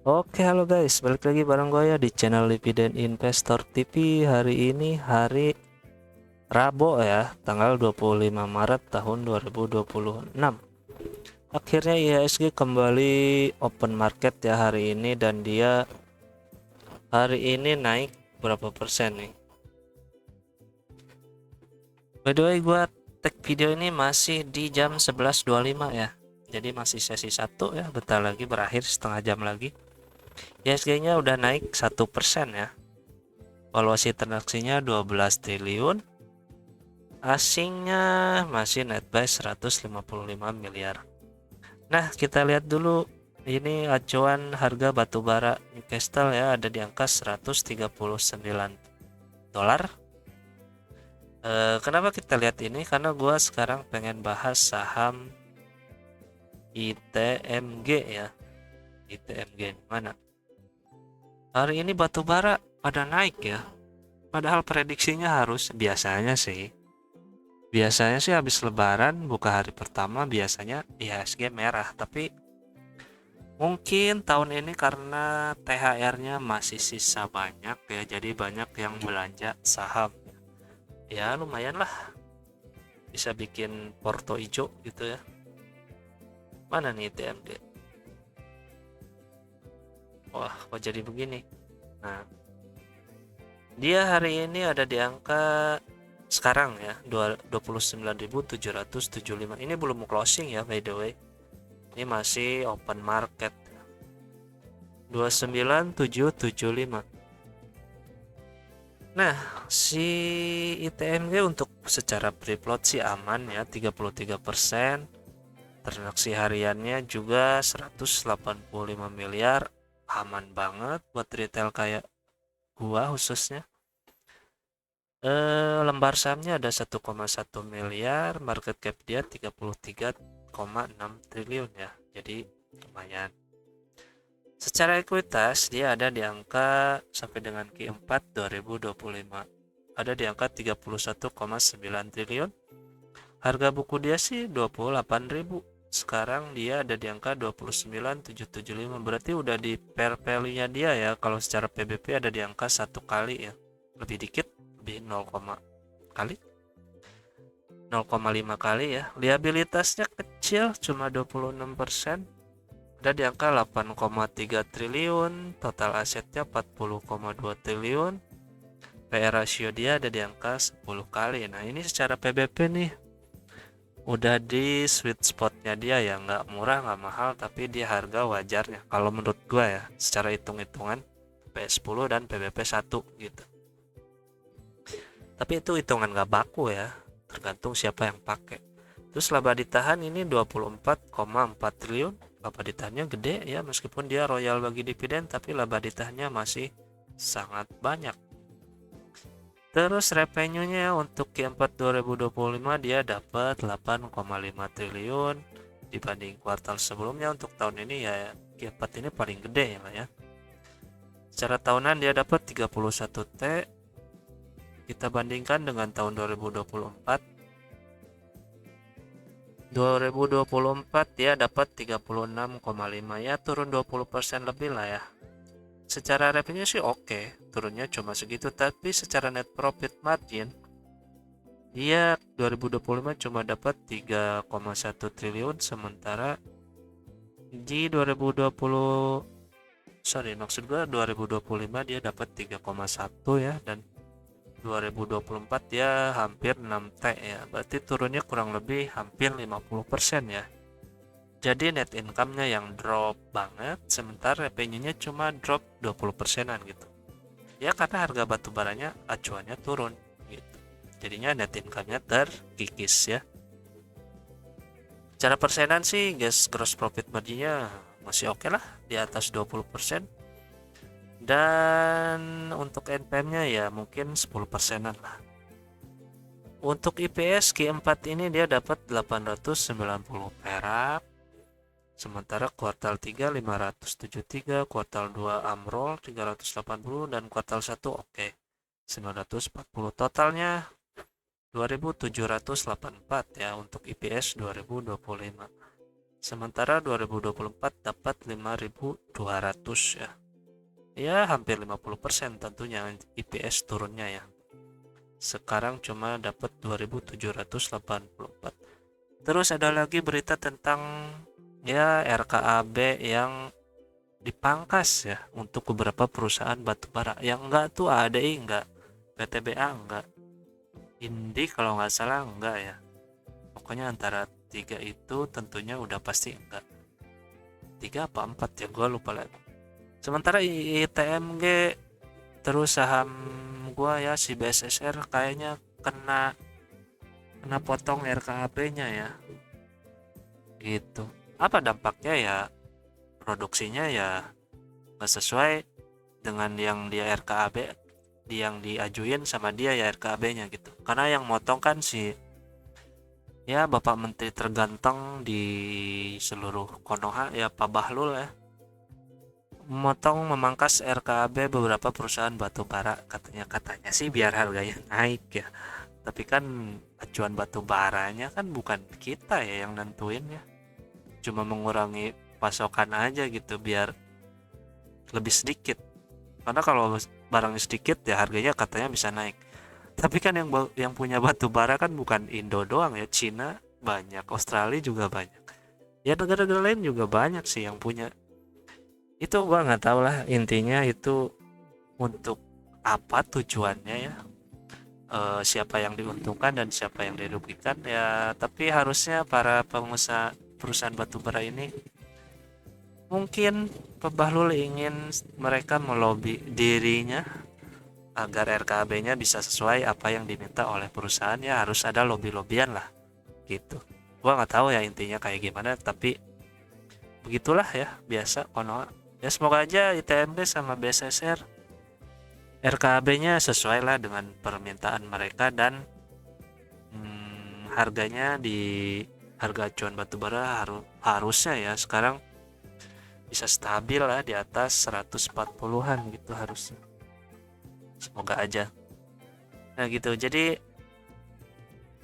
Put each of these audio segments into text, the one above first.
Oke, halo guys, balik lagi bareng gue ya di channel Dividen Investor TV. Hari ini hari Rabu ya, tanggal 25 Maret tahun 2026. Akhirnya IHSG kembali open market ya hari ini, dan dia hari ini naik berapa persen nih? By the way, gue tag video ini masih di jam 11.25 ya. Jadi masih sesi 1 ya, bentar lagi berakhir, setengah jam lagi. IHSG-nya udah naik 1% ya. Valuasi transaksinya 12 triliun. Asingnya masih net buy 155 miliar. Nah, kita lihat dulu ini acuan harga batubara Newcastle ya, ada di angka 139 dolar. Kenapa kita lihat ini? Karena gua sekarang pengen bahas saham ITMG ya. ITMG mana? Hari ini batubara pada naik ya. Padahal prediksinya harus biasanya sih habis lebaran buka hari pertama biasanya IHSG merah, tapi mungkin tahun ini karena THR-nya masih sisa banyak ya, jadi banyak yang belanja saham. Ya lumayan lah, bisa bikin porto hijau gitu ya. Mana nih TMD? Wah, kok jadi begini? Nah, dia hari ini ada di angka sekarang ya 29.775. Ini belum closing ya, by the way. Ini masih open market 29775. Nah, si ITMG untuk secara free float sih aman ya, 33%. Transaksi hariannya juga 185 miliar, aman banget buat retail kayak gua khususnya. Lembar sahamnya ada 1,1 miliar, market cap dia 33,6 triliun ya. Jadi lumayan. Secara ekuitas dia ada di angka sampai dengan Q4 2025 ada di angka 31,9 triliun. Harga buku dia sih 28.000. Sekarang dia ada di angka 29.775. Berarti udah di pair value-nya dia ya. Kalau secara PBP ada di angka 1 kali ya. Lebih dikit, lebih 0, kali 0,5 kali ya. Liabilitasnya kecil, cuma 26%. Ada di angka 8,3 triliun, total asetnya 40,2 triliun. PR ratio dia ada di angka 10 kali. Nah, ini secara PBP nih udah di sweet spotnya dia ya, nggak murah nggak mahal, tapi di harga wajarnya kalau menurut gua ya, secara hitung-hitungan P10 dan PBP 1 gitu. Tapi itu hitungan nggak baku ya, tergantung siapa yang pakai. Terus laba ditahan ini 24,4 triliun. Laba ditahannya gede ya, meskipun dia royal bagi dividen, tapi laba ditahannya masih sangat banyak. Terus revenue-nya untuk Q4 2025 dia dapat 8,5 triliun dibanding kuartal sebelumnya. Untuk tahun ini ya Q4 ini paling gede ya, Pak ya. Secara tahunan dia dapat 31 T. Kita bandingkan dengan tahun 2024. 2024 dia dapat 36,5 ya, turun 20% lebih lah ya. Secara revenue sih oke, turunnya cuma segitu, tapi secara net profit margin dia 2025 cuma dapat 3,1 triliun, sementara di 2020 maksud gua 2025 dia dapat 3,1 ya, dan 2024 dia hampir 6 T ya. Berarti turunnya kurang lebih hampir 50% ya. Jadi net income-nya yang drop banget, sementara revenue-nya cuma drop 20%-an gitu. Ya karena harga batu baranya acuannya turun gitu. Jadinya net income-nya terkikis ya. Cara persenan sih guys, gross profit margin-nya masih oke lah, di atas 20%. Dan untuk NPM-nya ya mungkin 10%-an lah. Untuk IPS Q4 ini dia dapat 890 perak. Sementara kuartal 3 573, kuartal 2 amrol 380, dan kuartal 1 oke 940. Totalnya 2784 ya untuk IPS 2025. Sementara 2024 dapat 5.200 ya. Ya hampir 50% tentunya IPS turunnya ya. Sekarang cuma dapat 2.784. Terus ada lagi berita tentang ya RKAB yang dipangkas ya untuk beberapa perusahaan batubara. Yang enggak tuh ADI enggak, PTBA enggak, Indi kalau nggak salah enggak ya. Pokoknya antara tiga itu tentunya udah pasti enggak. Tiga apa empat ya, gue lupa lagi. Sementara ITMG terus saham gua ya si BSSR kayaknya kena kena potong RKAB-nya ya. Gitu. Apa dampaknya ya? Produksinya ya nggak sesuai dengan yang dia RKAB yang diajuin sama dia ya RKAB-nya gitu. Karena yang motong kan si ya Bapak Menteri terganteng di seluruh Konoha ya Pak Bahlul ya. Memangkas RKAB beberapa perusahaan batubara katanya sih biar harganya naik ya. Tapi kan acuan batu baranya kan bukan kita ya yang nentuin ya. Cuma mengurangi pasokan aja gitu biar lebih sedikit. Karena kalau barangnya sedikit ya harganya katanya bisa naik. Tapi kan yang punya batu bara kan bukan Indo doang ya, Cina banyak, Australia juga banyak. Ya negara-negara lain juga banyak sih yang punya. Itu gua nggak tahu lah intinya itu untuk apa tujuannya ya. Siapa yang diuntungkan dan siapa yang dirugikan ya, tapi harusnya para pengusaha perusahaan batubara ini mungkin Pak Bahlul ingin mereka melobi dirinya agar RKAB-nya bisa sesuai apa yang diminta oleh perusahaan ya, harus ada lobby-lobbyan lah gitu. Gua nggak tahu ya intinya kayak gimana, tapi begitulah ya biasa Konoha. Ya semoga aja ITMB sama BSSR RKAB-nya sesuai lah dengan permintaan mereka dan harganya di harga acuan batubara harusnya ya sekarang bisa stabil lah di atas 140-an gitu harusnya. Semoga aja. Nah gitu. Jadi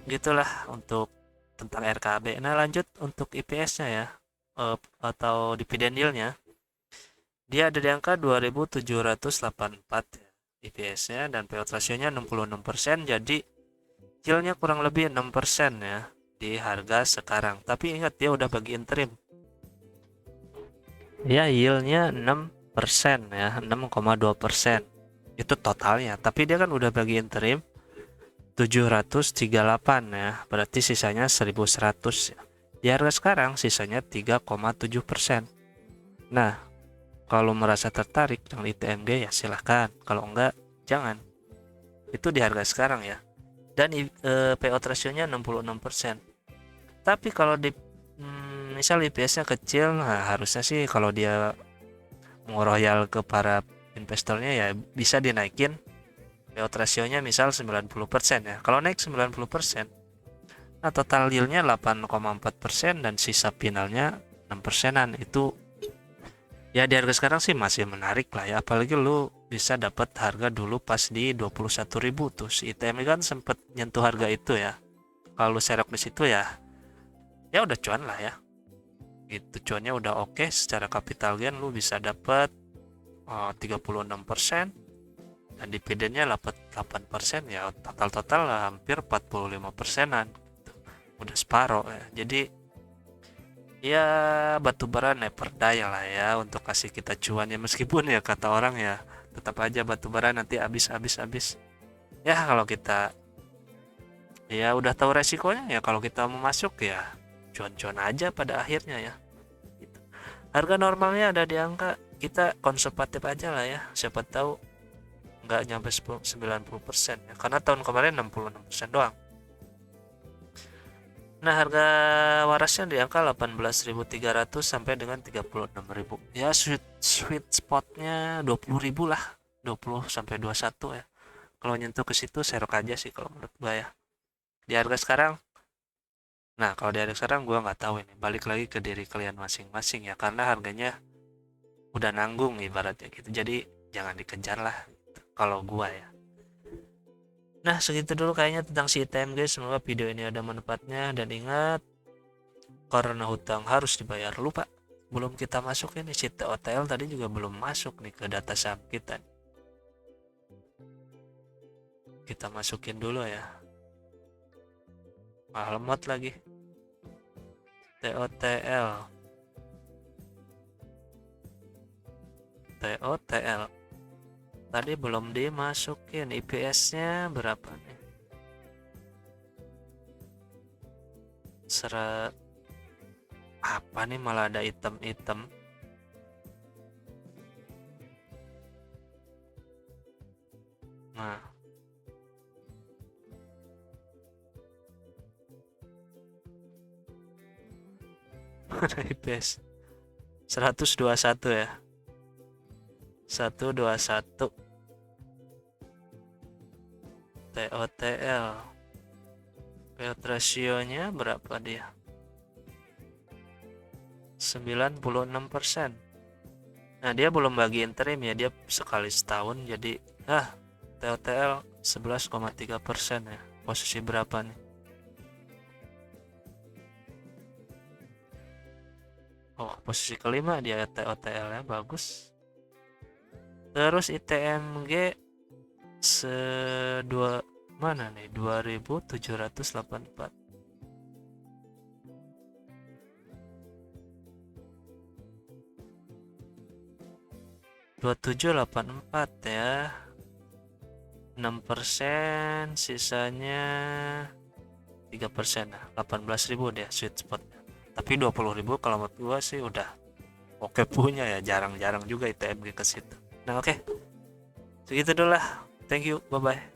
gitulah untuk tentang RKAB. Nah lanjut untuk IPS-nya ya atau dividen yield-nya. Dia ada di angka 2.784 ya, IPS-nya dan payout ratio-nya 66%. Jadi yield-nya kurang lebih 6% ya di harga sekarang. Tapi ingat dia udah bagi interim. Ya yield-nya 6% ya, 6,2%. Itu totalnya. Tapi dia kan udah bagi interim 738 ya. Berarti sisanya 1.100 ya. Di harga sekarang sisanya 3,7%. Nah, kalau merasa tertarik dengan ITMG ya silahkan. Kalau enggak, jangan. Itu di harga sekarang ya. Dan payout ratio-nya 66%. Tapi kalau di misal IPS-nya kecil, nah harusnya sih kalau dia mau royal ke para investornya ya bisa dinaikin payout ratio-nya misal 90% ya. Kalau naik 90%, nah total yield-nya 8,4% dan sisa finalnya 6%-an. Itu ya di harga sekarang sih masih menarik lah ya. Apalagi lu bisa dapat harga dulu pas di 21.000 tuh. Si ITM kan sempet nyentuh harga itu ya. Kalau serok di situ ya udah cuan lah ya. Itu cuannya udah oke, secara capital gain lu bisa dapat 36% dan dividennya dapat 8% ya, total hampir 45%-an gitu. Udah separuh ya. Jadi ya batubara never die lah ya untuk kasih kita cuan ya, meskipun ya kata orang ya tetap aja batubara nanti habis ya. Kalau kita ya udah tahu resikonya ya, kalau kita mau masuk ya cuan-cuan aja pada akhirnya ya gitu. Harga normalnya ada di angka, kita konservatif aja lah ya, siapa tahu nggak nyampe 90% ya, karena tahun kemarin 66% doang. Nah harga warasnya di angka 18.300 sampai dengan 36.000 ya, sweet spotnya 20.000 lah, 20 sampai 21 ya. Kalau nyentuh ke situ serok aja sih kalau menurut gue ya di harga sekarang. Nah kalau di harga sekarang gue nggak tahu, ini balik lagi ke diri kalian masing-masing ya, karena harganya udah nanggung ibaratnya gitu, jadi jangan dikejar lah gitu, kalau gue ya. Nah segitu dulu kayaknya tentang si ITM guys, semoga video ini ada manfaatnya dan ingat karena hutang harus dibayar. Lupa, belum kita masukin nih, si TOTL tadi juga belum masuk nih ke data saham kita. Kita masukin dulu ya. Alamat lagi. TOTL. TOTL. Tadi belum dimasukin. IPS-nya berapa nih? Apa nih malah ada item-item. Nah. Mana IPS? 121 ya. 121. TOTL. Payout ratio-nya berapa dia? 96%. Nah, dia belum bagi interim ya, dia sekali setahun, jadi TOTL 11,3% ya. Posisi berapa nih? Oh, posisi kelima dia TOTL ya, bagus. Terus ITMG mana nih? 2784. 2784 ya. 6%, sisanya 3% lah. 18.000 deh sweet spotnya. Tapi 20.000 kalau menurut gua sih udah oke punya ya, jarang-jarang juga ITMG ke situ. Nah, oke. Segitu dulu lah. Thank you. Bye bye.